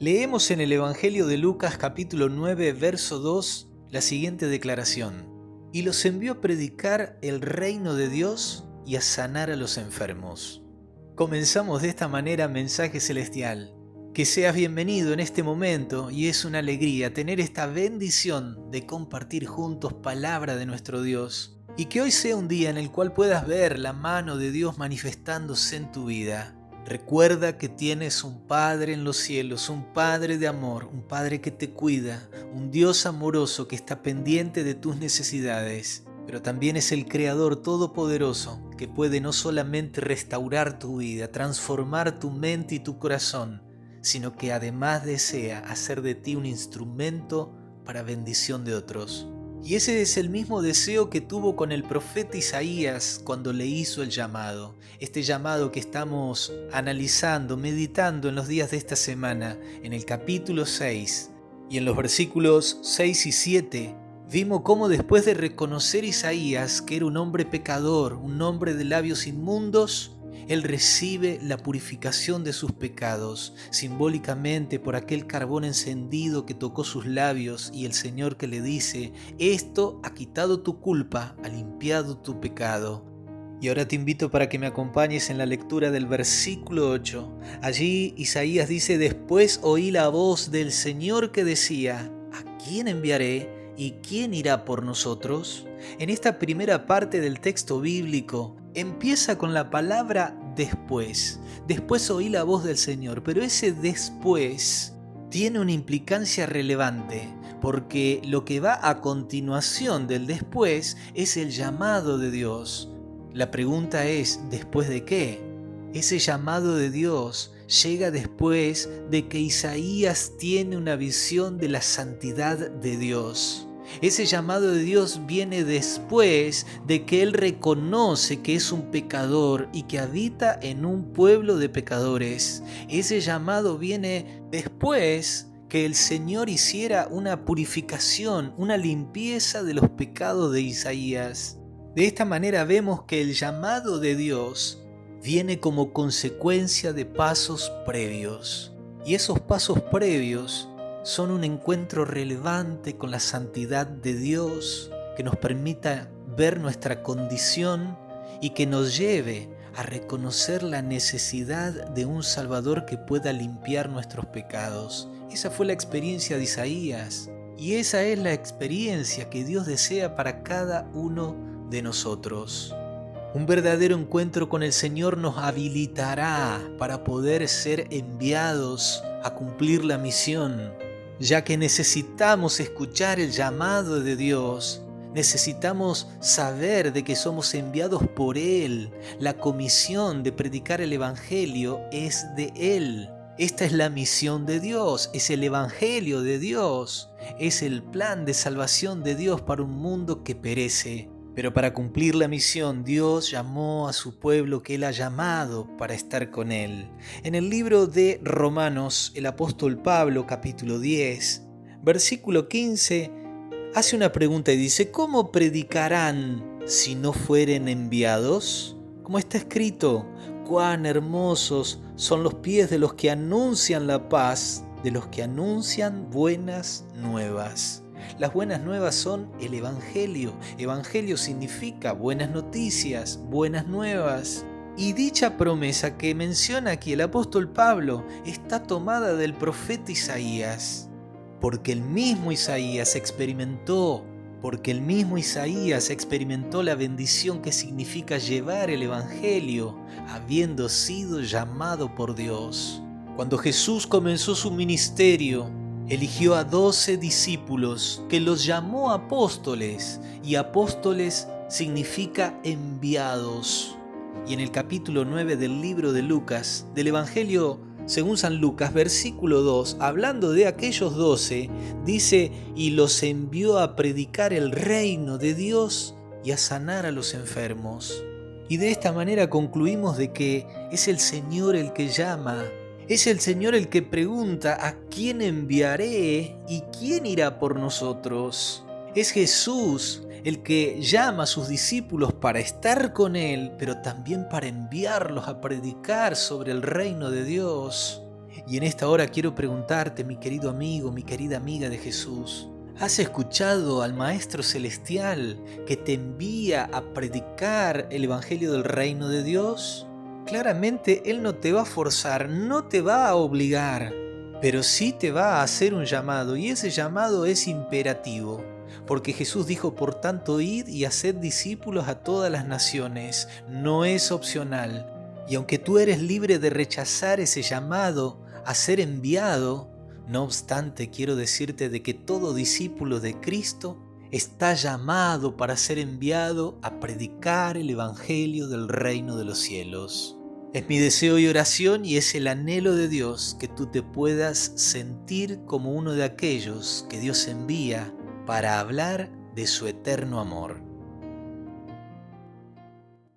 Leemos en el Evangelio de Lucas capítulo 9, verso 2, la siguiente declaración: y los envió a predicar el reino de Dios y a sanar a los enfermos. Comenzamos de esta manera Mensaje Celestial. Que seas bienvenido en este momento, y es una alegría tener esta bendición de compartir juntos palabra de nuestro Dios. Y que hoy sea un día en el cual puedas ver la mano de Dios manifestándose en tu vida. Recuerda que tienes un Padre en los cielos, un Padre de amor, un Padre que te cuida, un Dios amoroso que está pendiente de tus necesidades, pero también es el Creador todopoderoso que puede no solamente restaurar tu vida, transformar tu mente y tu corazón, sino que además desea hacer de ti un instrumento para bendición de otros. Y ese es el mismo deseo que tuvo con el profeta Isaías cuando le hizo el llamado. Este llamado que estamos analizando, meditando en los días de esta semana, en el capítulo 6 y en los versículos 6 y 7, vimos cómo después de reconocer Isaías que era un hombre pecador, un hombre de labios inmundos, él recibe la purificación de sus pecados, simbólicamente por aquel carbón encendido que tocó sus labios y el Señor que le dice: esto ha quitado tu culpa, ha limpiado tu pecado. Y ahora te invito para que me acompañes en la lectura del versículo 8. Allí Isaías dice: después oí la voz del Señor que decía: ¿a quién enviaré y quién irá por nosotros? En esta primera parte del texto bíblico empieza con la palabra después. Después oí la voz del Señor, pero ese después tiene una implicancia relevante, porque lo que va a continuación del después es el llamado de Dios. La pregunta es: ¿después de qué? Ese llamado de Dios llega después de que Isaías tiene una visión de la santidad de Dios. Ese llamado de Dios viene después de que él reconoce que es un pecador y que habita en un pueblo de pecadores. Ese llamado viene después que el Señor hiciera una purificación, una limpieza de los pecados de Isaías. De esta manera vemos que el llamado de Dios viene como consecuencia de pasos previos. Y esos pasos previos son un encuentro relevante con la santidad de Dios que nos permita ver nuestra condición y que nos lleve a reconocer la necesidad de un Salvador que pueda limpiar nuestros pecados. Esa fue la experiencia de Isaías y esa es la experiencia que Dios desea para cada uno de nosotros. Un verdadero encuentro con el Señor nos habilitará para poder ser enviados a cumplir la misión, ya que necesitamos escuchar el llamado de Dios. Necesitamos saber de que somos enviados por Él. La comisión de predicar el Evangelio es de Él. Esta es la misión de Dios, es el Evangelio de Dios, es el plan de salvación de Dios para un mundo que perece. Pero para cumplir la misión, Dios llamó a su pueblo que Él ha llamado para estar con Él. En el libro de Romanos, el apóstol Pablo, capítulo 10, versículo 15, hace una pregunta y dice: ¿cómo predicarán si no fueren enviados? Como está escrito: cuán hermosos son los pies de los que anuncian la paz, de los que anuncian buenas nuevas. Las buenas nuevas son el Evangelio. Evangelio significa buenas noticias, buenas nuevas. Y dicha promesa que menciona aquí el apóstol Pablo está tomada del profeta Isaías. Porque el mismo Isaías experimentó la bendición que significa llevar el Evangelio, habiendo sido llamado por Dios. Cuando Jesús comenzó su ministerio, eligió a 12 discípulos que los llamó apóstoles, y apóstoles significa enviados. Y en el capítulo 9 del libro de Lucas, del Evangelio según San Lucas, versículo 2, hablando de aquellos 12, dice: y los envió a predicar el reino de Dios y a sanar a los enfermos. Y de esta manera concluimos de que es el Señor el que llama. Es el Señor el que pregunta: ¿a quién enviaré y quién irá por nosotros? Es Jesús el que llama a sus discípulos para estar con Él, pero también para enviarlos a predicar sobre el reino de Dios. Y en esta hora quiero preguntarte, mi querido amigo, mi querida amiga de Jesús, ¿has escuchado al Maestro Celestial que te envía a predicar el Evangelio del Reino de Dios? Claramente Él no te va a forzar, no te va a obligar, pero sí te va a hacer un llamado, y ese llamado es imperativo. Porque Jesús dijo, por tanto, id y haced discípulos a todas las naciones, no es opcional. Y aunque tú eres libre de rechazar ese llamado a ser enviado, no obstante quiero decirte de que todo discípulo de Cristo está llamado para ser enviado a predicar el Evangelio del reino de los cielos. Es mi deseo y oración, y es el anhelo de Dios, que tú te puedas sentir como uno de aquellos que Dios envía para hablar de su eterno amor.